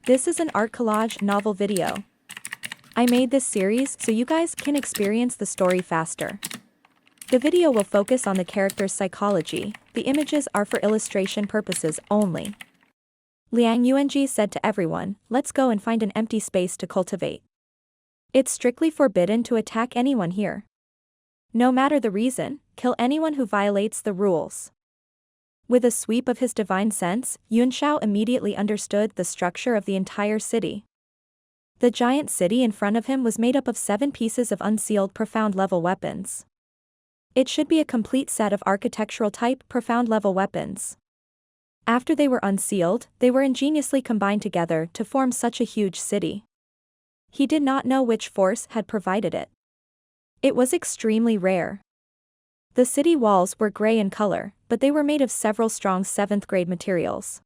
This is an art collage novel video. I made this series so you guys can experience the story faster. The video will focus on the character's psychology, the images are for illustration purposes only. Liang Yuanji said to everyone, "Let's go and find an empty space to cultivate. It's strictly forbidden to attack anyone here. No matter the reason, kill anyone who violates the rules." With a sweep of his divine sense, Yunxiao immediately understood the structure of the entire city. The giant city in front of him was made up of 7 pieces of unsealed profound-level weapons. It should be a complete set of architectural-type profound-level weapons. After they were unsealed, they were ingeniously combined together to form such a huge city. He did not know which force had provided it. It was extremely rare. The city walls were gray in color, but they were made of several strong 7th-grade materials.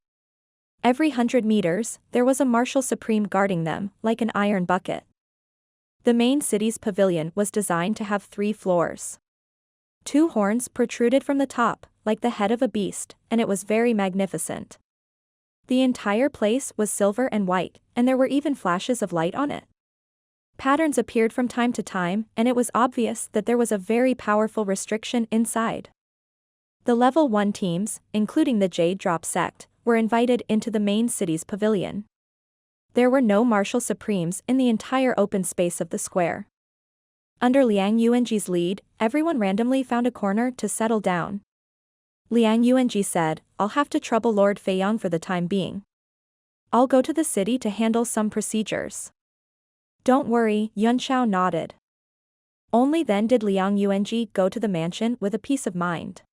Every 100 meters, there was a martial supreme guarding them, like an iron bucket. The main city's pavilion was designed to have 3 floors. 2 horns protruded from the top, like the head of a beast, and it was very magnificent. The entire place was silver and white, and there were even flashes of light on it. Patterns appeared from time to time, and it was obvious that there was a very powerful restriction inside. The level 1 teams, including the Jade Drop sect, were invited into the main city's pavilion. There were no martial supremes in the entire open space of the square. Under Liang Yuanji's lead, everyone randomly found a corner to settle down. Liang Yuanji said, "I'll have to trouble Lord Feiyang for the time being. I'll go to the city to handle some procedures." "Don't worry," Yunxiao nodded. Only then did Liang Yuanji go to the mansion with a peace of mind.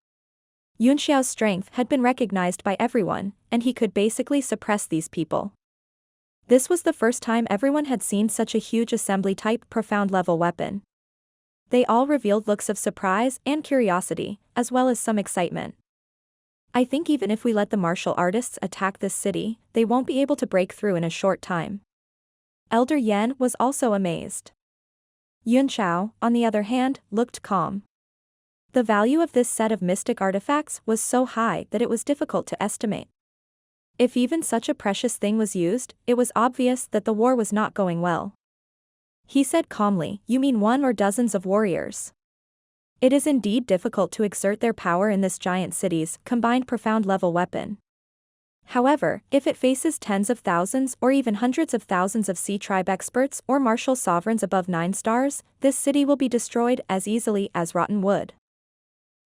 Yunxiao's strength had been recognized by everyone, and he could basically suppress these people. This was the first time everyone had seen such a huge assembly-type profound-level weapon. They all revealed looks of surprise and curiosity, as well as some excitement. "I think even if we let the martial artists attack this city, they won't be able to break through in a short time." Elder Yan was also amazed. Yunxiao, on the other hand, looked calm. The value of this set of mystic artifacts was so high that it was difficult to estimate. If even such a precious thing was used, it was obvious that the war was not going well. He said calmly, "You mean one or dozens of warriors? It is indeed difficult to exert their power in this giant city's combined profound-level weapon. However, if it faces tens of thousands or even hundreds of thousands of Sea Tribe experts or martial sovereigns above 9 stars, this city will be destroyed as easily as rotten wood."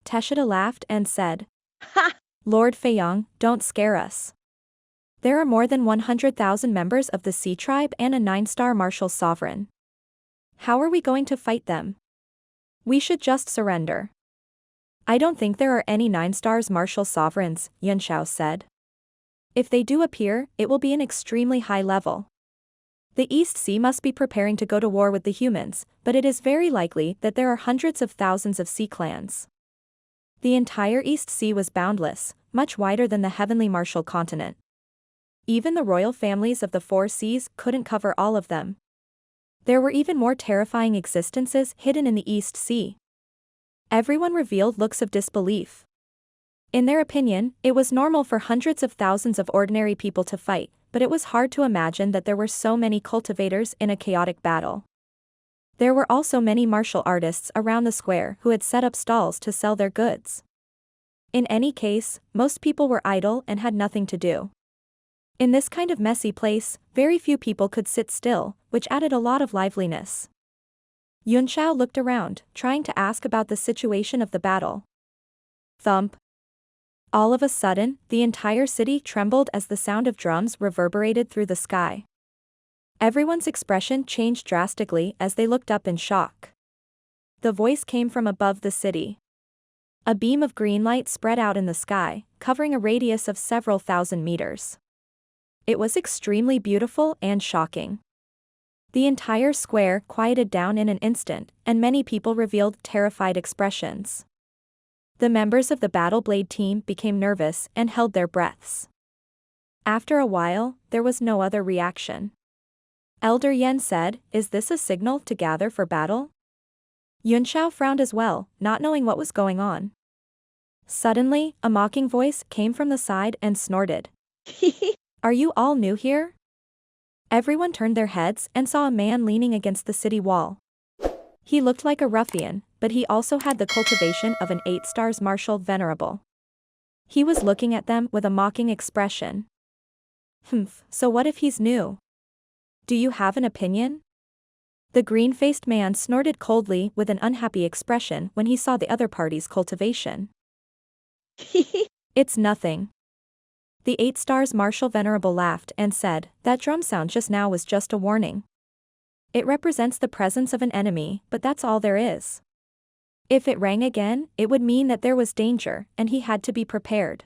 Teshida laughed and said, "Ha! Lord Feiyang, don't scare us. There are more than 100,000 members of the Sea Tribe and a 9-star martial sovereign. How are we going to fight them? We should just surrender." "I don't think there are any 9 stars martial sovereigns," Yunxiao said. "If they do appear, it will be an extremely high level. The East Sea must be preparing to go to war with the humans, but it is very likely that there are hundreds of thousands of sea clans." The entire East Sea was boundless, much wider than the heavenly martial continent. Even the royal families of the 4 seas couldn't cover all of them. There were even more terrifying existences hidden in the East Sea. Everyone revealed looks of disbelief. In their opinion, it was normal for hundreds of thousands of ordinary people to fight, but it was hard to imagine that there were so many cultivators in a chaotic battle. There were also many martial artists around the square who had set up stalls to sell their goods. In any case, most people were idle and had nothing to do. In this kind of messy place, very few people could sit still, which added a lot of liveliness. Yunxiao looked around, trying to ask about the situation of the battle. Thump. All of a sudden, the entire city trembled as the sound of drums reverberated through the sky. Everyone's expression changed drastically as they looked up in shock. The voice came from above the city. A beam of green light spread out in the sky, covering a radius of several thousand meters. It was extremely beautiful and shocking. The entire square quieted down in an instant, and many people revealed terrified expressions. The members of the Battle Blade team became nervous and held their breaths. After a while, there was no other reaction. Elder Yan said, "Is this a signal to gather for battle?" Yunxiao frowned as well, not knowing what was going on. Suddenly, a mocking voice came from the side and snorted. "Are you all new here? Everyone turned their heads and saw a man leaning against the city wall. He looked like a ruffian, but he also had the cultivation of an 8-stars martial venerable. He was looking at them with a mocking expression. So what if he's new? Do you have an opinion? The green-faced man snorted coldly with an unhappy expression when he saw the other party's cultivation. It's nothing. The 8-stars martial venerable laughed and said, that drum sound just now was just a warning. It represents the presence of an enemy, but that's all there is. If it rang again, it would mean that there was danger, and he had to be prepared.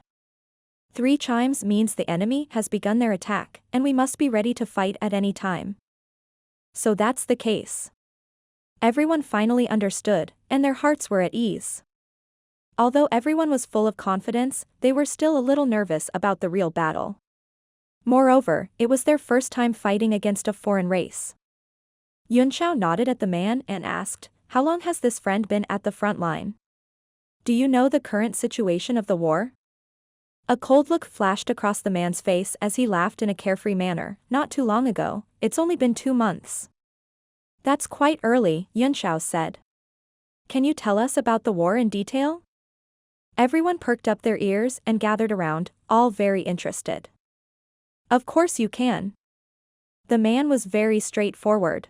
3 chimes means the enemy has begun their attack, and we must be ready to fight at any time. So that's the case. Everyone finally understood, and their hearts were at ease. Although everyone was full of confidence, they were still a little nervous about the real battle. Moreover, it was their first time fighting against a foreign race. Yunxiao nodded at the man and asked, how long has this friend been at the front line? Do you know the current situation of the war? A cold look flashed across the man's face as he laughed in a carefree manner. Not too long ago, it's only been 2 months. That's quite early, Yunxiao said. Can you tell us about the war in detail? Everyone perked up their ears and gathered around, all very interested. Of course you can. The man was very straightforward.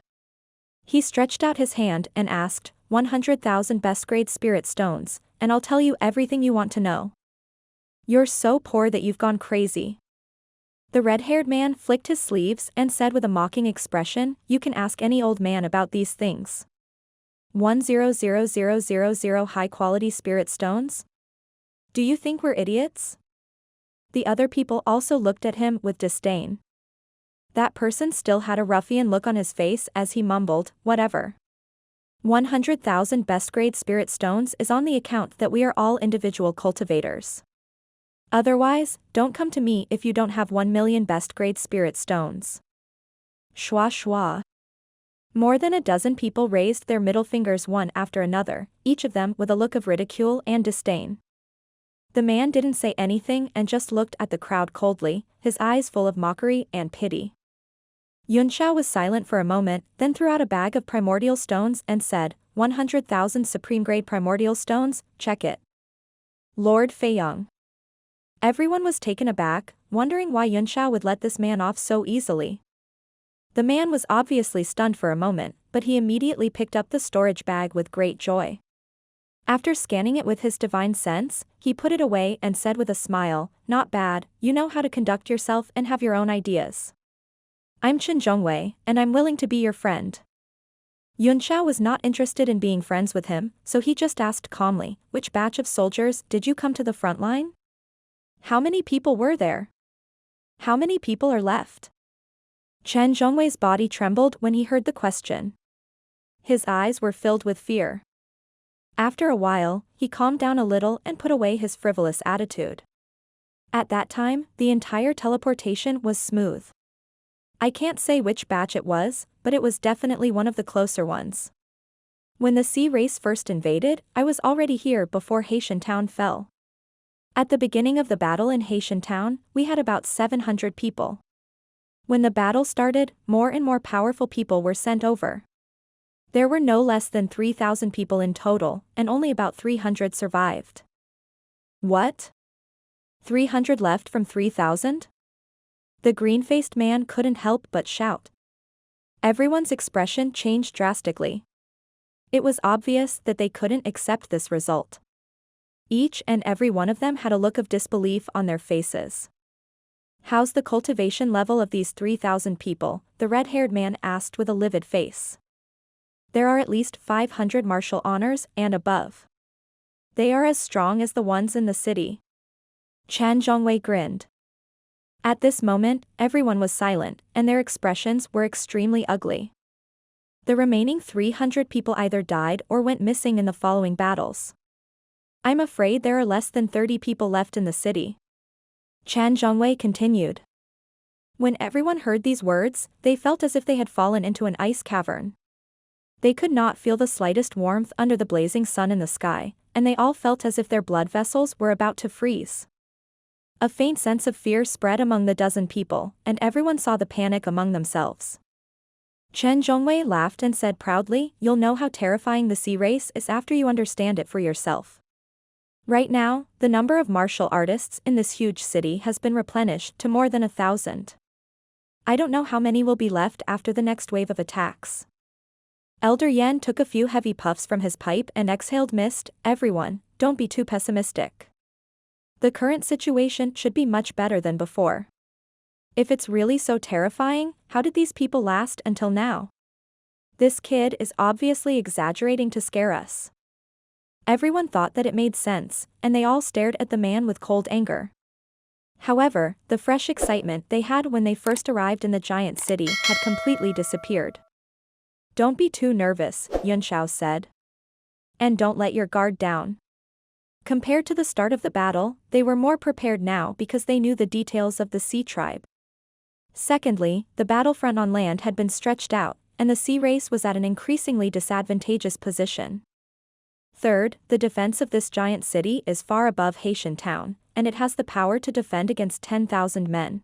He stretched out his hand and asked, 100,000 best grade spirit stones, and I'll tell you everything you want to know. You're so poor that you've gone crazy. The red-haired man flicked his sleeves and said with a mocking expression, you can ask any old man about these things. 100,000 high-quality spirit stones? Do you think we're idiots? The other people also looked at him with disdain. That person still had a ruffian look on his face as he mumbled, whatever. 100,000 best grade spirit stones is on the account that we are all individual cultivators. Otherwise, don't come to me if you don't have 1 million best grade spirit stones. Schwa schwa. More than a dozen people raised their middle fingers one after another, each of them with a look of ridicule and disdain. The man didn't say anything and just looked at the crowd coldly, his eyes full of mockery and pity. Yunxiao was silent for a moment, then threw out a bag of primordial stones and said, 100,000 supreme grade primordial stones, check it. Lord Feiyang. Everyone was taken aback, wondering why Yunxiao would let this man off so easily. The man was obviously stunned for a moment, but he immediately picked up the storage bag with great joy. After scanning it with his divine sense, he put it away and said with a smile, not bad, you know how to conduct yourself and have your own ideas. I'm Chen Zhongwei, and I'm willing to be your friend. Yunxiao was not interested in being friends with him, so he just asked calmly, which batch of soldiers did you come to the front line? How many people were there? How many people are left? Chen Zhongwei's body trembled when he heard the question. His eyes were filled with fear. After a while, he calmed down a little and put away his frivolous attitude. At that time, the entire teleportation was smooth. I can't say which batch it was, but it was definitely one of the closer ones. When the sea race first invaded, I was already here before Haitian Town fell. At the beginning of the battle in Haitian Town, we had about 700 people. When the battle started, more and more powerful people were sent over. There were no less than 3,000 people in total, and only about 300 survived. What? 300 left from 3,000? The green-faced man couldn't help but shout. Everyone's expression changed drastically. It was obvious that they couldn't accept this result. Each and every one of them had a look of disbelief on their faces. How's the cultivation level of these 3,000 people? The red-haired man asked with a livid face. There are at least 500 martial honors and above. They are as strong as the ones in the city. Chen Zhongwei grinned. At this moment, everyone was silent, and their expressions were extremely ugly. The remaining 300 people either died or went missing in the following battles. I'm afraid there are less than 30 people left in the city. Chen Zhongwei continued. When everyone heard these words, they felt as if they had fallen into an ice cavern. They could not feel the slightest warmth under the blazing sun in the sky, and they all felt as if their blood vessels were about to freeze. A faint sense of fear spread among the dozen people, and everyone saw the panic among themselves. Chen Zhongwei laughed and said proudly, "You'll know how terrifying the sea race is after you understand it for yourself." Right now, the number of martial artists in this huge city has been replenished to more than 1,000. I don't know how many will be left after the next wave of attacks. Elder Yan took a few heavy puffs from his pipe and exhaled mist. "Everyone, don't be too pessimistic. The current situation should be much better than before. If it's really so terrifying, how did these people last until now? This kid is obviously exaggerating to scare us." Everyone thought that it made sense, and they all stared at the man with cold anger. However, the fresh excitement they had when they first arrived in the giant city had completely disappeared. "Don't be too nervous," Yunxiao said. "And don't let your guard down." Compared to the start of the battle, they were more prepared now because they knew the details of the sea tribe. Secondly, the battlefront on land had been stretched out, and the sea race was at an increasingly disadvantageous position. Third, the defense of this giant city is far above Haitian town, and it has the power to defend against 10,000 men.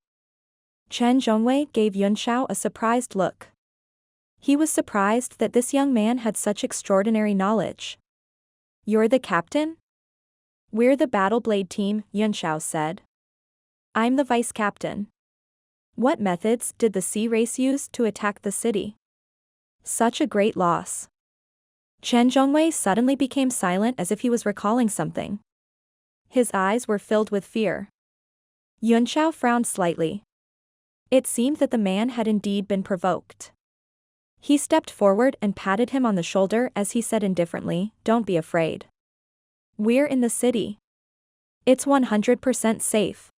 Chen Zhongwei gave Yunxiao a surprised look. He was surprised that this young man had such extraordinary knowledge. "You're the captain?" "We're the Battle Blade team," Yunxiao said. "I'm the vice captain." "What methods did the sea race use to attack the city?" "Such a great loss." Chen Zhongwei suddenly became silent as if he was recalling something. His eyes were filled with fear. Yunxiao frowned slightly. It seemed that the man had indeed been provoked. He stepped forward and patted him on the shoulder as he said indifferently, "Don't be afraid. We're in the city. It's 100% safe."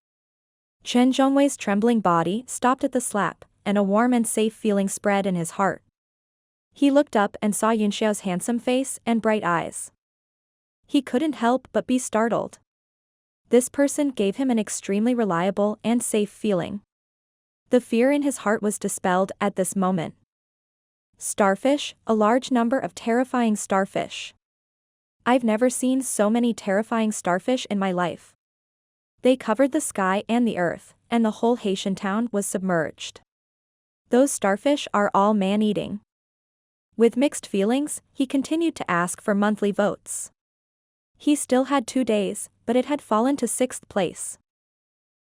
Chen Zhongwei's trembling body stopped at the slap, and a warm and safe feeling spread in his heart. He looked up and saw Yunxiao's handsome face and bright eyes. He couldn't help but be startled. This person gave him an extremely reliable and safe feeling. The fear in his heart was dispelled at this moment. Starfish, a large number of terrifying starfish. I've never seen so many terrifying starfish in my life. They covered the sky and the earth, and the whole Haitian town was submerged. Those starfish are all man-eating. With mixed feelings, he continued to ask for monthly votes. He still had 2 days, but it had fallen to 6th place.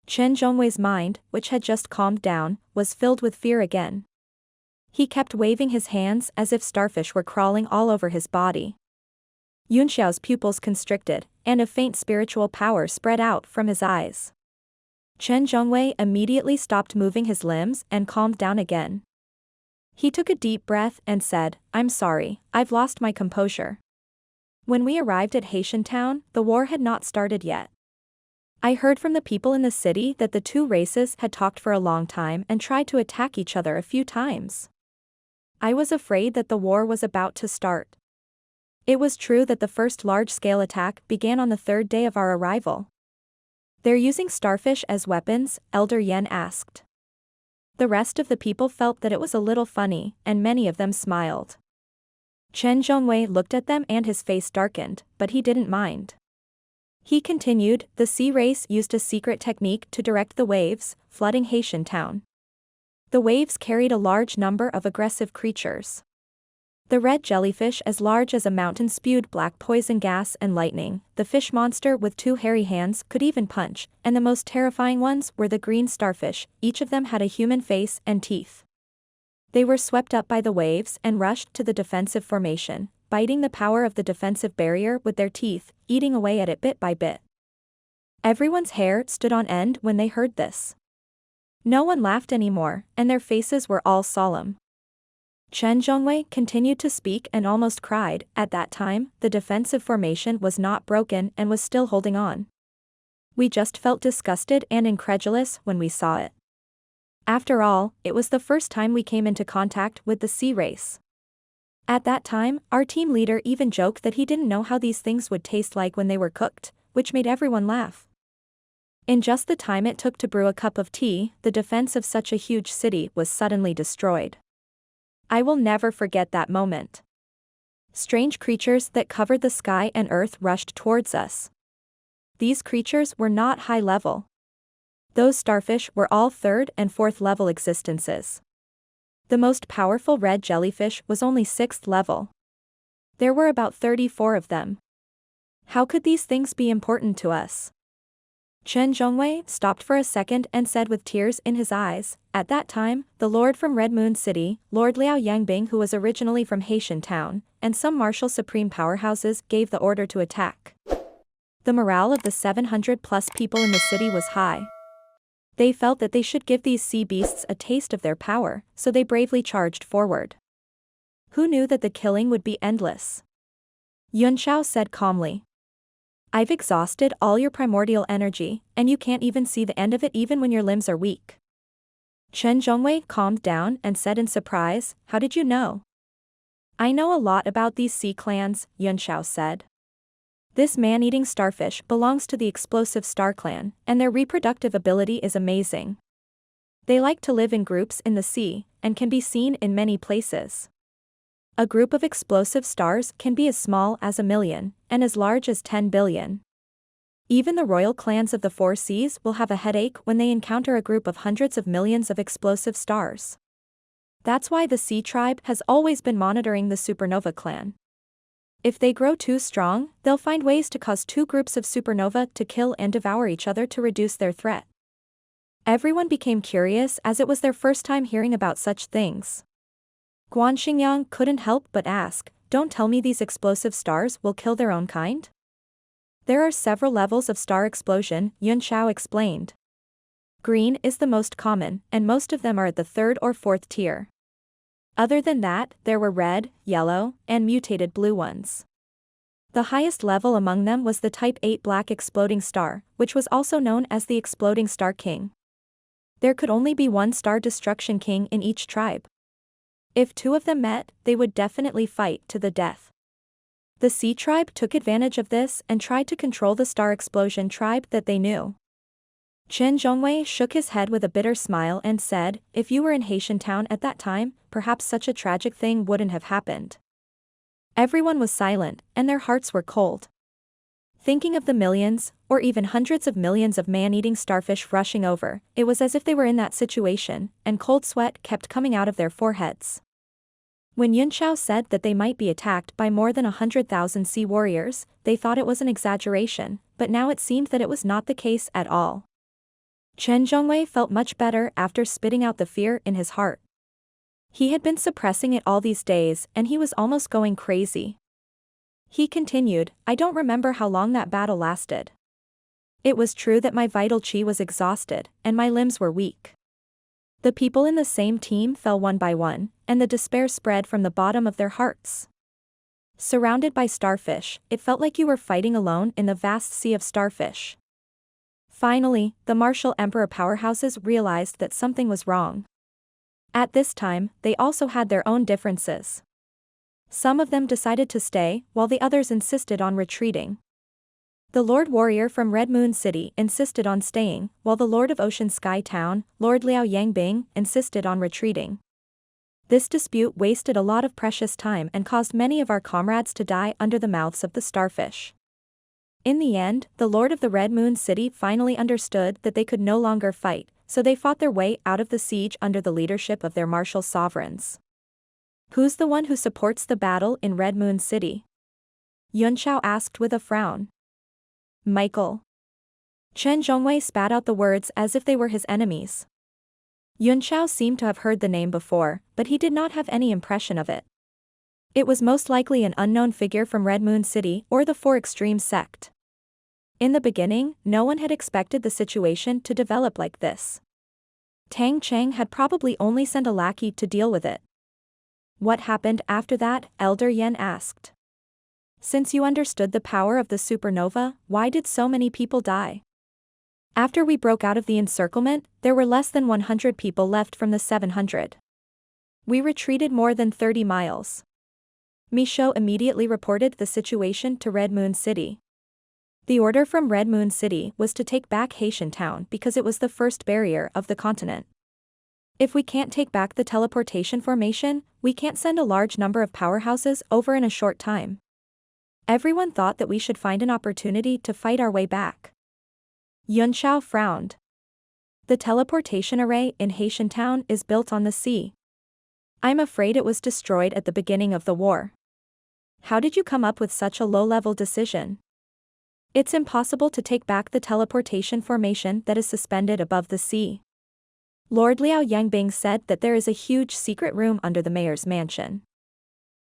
Chen Zhongwei's mind, which had just calmed down, was filled with fear again. He kept waving his hands as if starfish were crawling all over his body. Yunxiao's pupils constricted, and a faint spiritual power spread out from his eyes. Chen Zhongwei immediately stopped moving his limbs and calmed down again. He took a deep breath and said, "I'm sorry, I've lost my composure. When we arrived at Haitian town, the war had not started yet. I heard from the people in the city that the two races had talked for a long time and tried to attack each other a few times. I was afraid that the war was about to start." It was true that the first large-scale attack began on the 3rd day of our arrival. "They're using starfish as weapons?" Elder Yan asked. The rest of the people felt that it was a little funny, and many of them smiled. Chen Zhongwei looked at them and his face darkened, but he didn't mind. He continued, "The sea race used a secret technique to direct the waves, flooding Haitian town. The waves carried a large number of aggressive creatures. The red jellyfish as large as a mountain spewed black poison gas and lightning, the fish monster with 2 hairy hands could even punch, and the most terrifying ones were the green starfish, each of them had a human face and teeth. They were swept up by the waves and rushed to the defensive formation, biting the power of the defensive barrier with their teeth, eating away at it bit by bit." Everyone's hair stood on end when they heard this. No one laughed anymore, and their faces were all solemn. Chen Zhongwei continued to speak and almost cried. At that time, the defensive formation was not broken and was still holding on. We just felt disgusted and incredulous when we saw it. After all, it was the first time we came into contact with the sea race. At that time, our team leader even joked that he didn't know how these things would taste like when they were cooked, which made everyone laugh. In just the time it took to brew a cup of tea, the defense of such a huge city was suddenly destroyed. I will never forget that moment. Strange creatures that covered the sky and earth rushed towards us. These creatures were not high level. Those starfish were all 3rd and 4th level existences. The most powerful red jellyfish was only 6th level. There were about 34 of them. How could these things be important to us? Chen Zhongwei stopped for a second and said with tears in his eyes, at that time, the lord from Red Moon City, Lord Liao Yangbing, who was originally from Haitian Town, and some martial supreme powerhouses gave the order to attack. The morale of the 700+ people in the city was high. They felt that they should give these sea beasts a taste of their power, so they bravely charged forward. Who knew that the killing would be endless? Yunxiao said calmly. I've exhausted all your primordial energy, and you can't even see the end of it even when your limbs are weak. Chen Zhongwei calmed down and said in surprise, how did you know? I know a lot about these sea clans, Yunxiao said. This man-eating starfish belongs to the explosive star clan, and their reproductive ability is amazing. They like to live in groups in the sea, and can be seen in many places. A group of explosive stars can be as small as 1 million, and as large as 10 billion. Even the royal clans of the 4 seas will have a headache when they encounter a group of hundreds of millions of explosive stars. That's why the Sea Tribe has always been monitoring the supernova clan. If they grow too strong, they'll find ways to cause 2 groups of supernova to kill and devour each other to reduce their threat. Everyone became curious as it was their first time hearing about such things. Guan Xingyang couldn't help but ask, don't tell me these explosive stars will kill their own kind? There are several levels of star explosion, Yunxiao explained. Green is the most common, and most of them are at the 3rd or 4th tier. Other than that, there were red, yellow, and mutated blue ones. The highest level among them was the Type 8 black exploding star, which was also known as the Exploding Star King. There could only be 1 star destruction king in each tribe. If 2 of them met, they would definitely fight to the death. The Sea Tribe took advantage of this and tried to control the Star Explosion tribe that they knew. Chen Zhongwei shook his head with a bitter smile and said, if you were in Haitian Town at that time, perhaps such a tragic thing wouldn't have happened. Everyone was silent, and their hearts were cold. Thinking of the millions, or even hundreds of millions of man-eating starfish rushing over, it was as if they were in that situation, and cold sweat kept coming out of their foreheads. When Yunxiao said that they might be attacked by more than 100,000 sea warriors, they thought it was an exaggeration, but now it seemed that it was not the case at all. Chen Zhongwei felt much better after spitting out the fear in his heart. He had been suppressing it all these days, and he was almost going crazy. He continued, I don't remember how long that battle lasted. It was true that my vital qi was exhausted, and my limbs were weak. The people in the same team fell one by one, and the despair spread from the bottom of their hearts. Surrounded by starfish, it felt like you were fighting alone in the vast sea of starfish. Finally, the martial emperor powerhouses realized that something was wrong. At this time, they also had their own differences. Some of them decided to stay, while the others insisted on retreating. The Lord Warrior from Red Moon City insisted on staying, while the Lord of Ocean Sky Town, Lord Liao Yangbing, insisted on retreating. This dispute wasted a lot of precious time and caused many of our comrades to die under the mouths of the starfish. In the end, the Lord of the Red Moon City finally understood that they could no longer fight, so they fought their way out of the siege under the leadership of their martial sovereigns. Who's the one who supports the battle in Red Moon City? Yunxiao asked with a frown. Michael. Chen Zhongwei spat out the words as if they were his enemies. Yunxiao seemed to have heard the name before, but he did not have any impression of it. It was most likely an unknown figure from Red Moon City or the Four Extremes sect. In the beginning, no one had expected the situation to develop like this. Tang Cheng had probably only sent a lackey to deal with it. What happened after that? Elder Yen asked. Since you understood the power of the supernova, why did so many people die? After we broke out of the encirclement, there were less than 100 people left from the 700. We retreated more than 30 miles. Michaud immediately reported the situation to Red Moon City. The order from Red Moon City was to take back Haitian Town because it was the first barrier of the continent. If we can't take back the teleportation formation, we can't send a large number of powerhouses over in a short time. Everyone thought that we should find an opportunity to fight our way back. Yunxiao frowned. The teleportation array in Haitian Town is built on the sea. I'm afraid it was destroyed at the beginning of the war. How did you come up with such a low-level decision? It's impossible to take back the teleportation formation that is suspended above the sea. Lord Liao Yangbing said that there is a huge secret room under the mayor's mansion.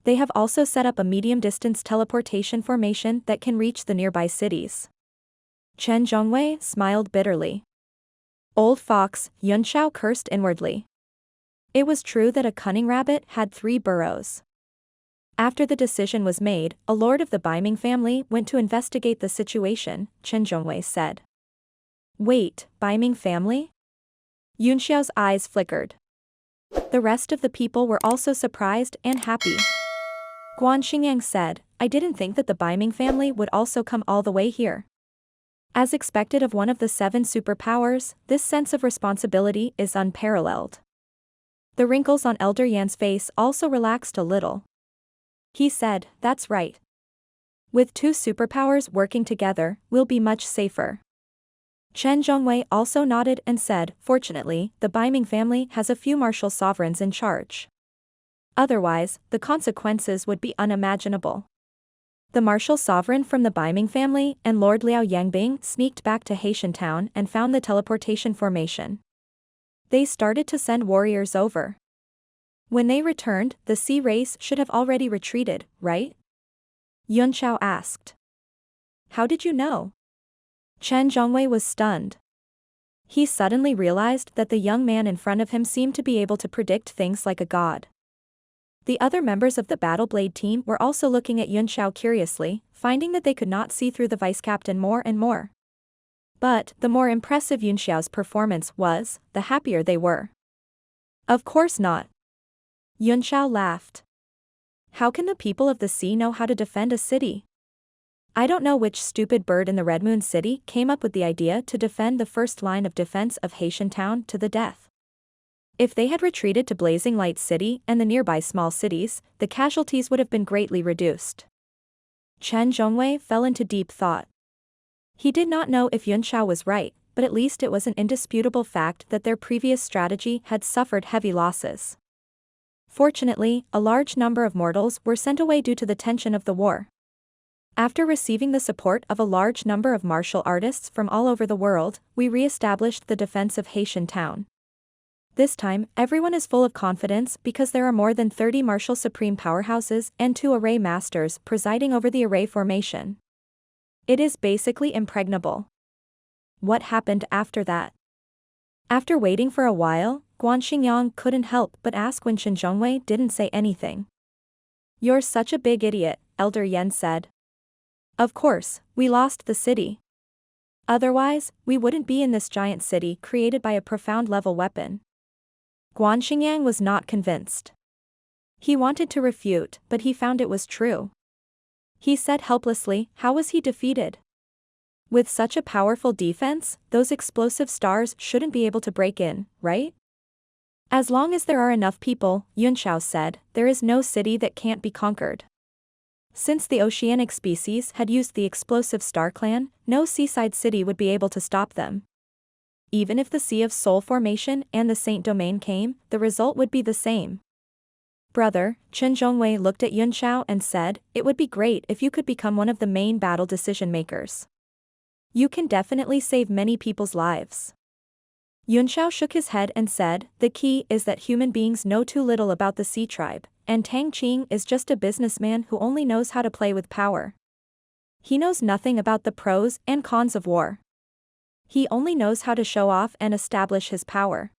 They have also set up a medium-distance teleportation formation that can reach the nearby cities. Chen Zhongwei smiled bitterly. Old fox, Yun Xiao cursed inwardly. It was true that a cunning rabbit had 3 burrows. After the decision was made, a lord of the Baiming family went to investigate the situation, Chen Zhongwei said. Wait, Baiming family? Yun Xiao's eyes flickered. The rest of the people were also surprised and happy. Guan Xingyang said, I didn't think that the Baiming family would also come all the way here. As expected of one of the 7 superpowers, this sense of responsibility is unparalleled. The wrinkles on Elder Yan's face also relaxed a little. He said, that's right. With 2 superpowers working together, we'll be much safer. Chen Zhongwei also nodded and said, fortunately, the Baiming family has a few martial sovereigns in charge. Otherwise, the consequences would be unimaginable. The martial sovereign from the Baiming family and Lord Liao Yangbing sneaked back to Haitian Town and found the teleportation formation. They started to send warriors over. When they returned, the sea race should have already retreated, right? Yun Xiao asked. How did you know? Chen Zhongwei was stunned. He suddenly realized that the young man in front of him seemed to be able to predict things like a god. The other members of the Battle Blade team were also looking at Yun Xiao curiously, finding that they could not see through the vice-captain more and more. But, the more impressive Yun Xiao's performance was, the happier they were. Of course not. Yun Xiao laughed. How can the people of the sea know how to defend a city? I don't know which stupid bird in the Red Moon City came up with the idea to defend the first line of defense of Haitian Town to the death. If they had retreated to Blazing Light City and the nearby small cities, the casualties would have been greatly reduced. Chen Zhongwei fell into deep thought. He did not know if Yun Xiao was right, but at least it was an indisputable fact that their previous strategy had suffered heavy losses. Fortunately, a large number of mortals were sent away due to the tension of the war. After receiving the support of a large number of martial artists from all over the world, we re-established the defense of Haitian Town. This time, everyone is full of confidence because there are more than 30 martial supreme powerhouses and 2 array masters presiding over the array formation. It is basically impregnable. What happened after that? After waiting for a while, Guan Xingyang couldn't help but ask when Chen Zhongwei didn't say anything. You're such a big idiot, Elder Yan said. Of course, we lost the city. Otherwise, we wouldn't be in this giant city created by a profound level weapon. Guan Xingyang was not convinced. He wanted to refute, but he found it was true. He said helplessly, how was he defeated? With such a powerful defense, those explosive stars shouldn't be able to break in, right? As long as there are enough people, Yun Xiao said, there is no city that can't be conquered. Since the oceanic species had used the explosive star clan, no seaside city would be able to stop them. Even if the Sea of Soul formation and the Saint Domain came, the result would be the same. Brother, Chen Zhongwei looked at Yun Xiao and said, it would be great if you could become one of the main battle decision makers. You can definitely save many people's lives. Yun Xiao shook his head and said, the key is that human beings know too little about the Sea Tribe, and Tang Qing is just a businessman who only knows how to play with power. He knows nothing about the pros and cons of war. He only knows how to show off and establish his power.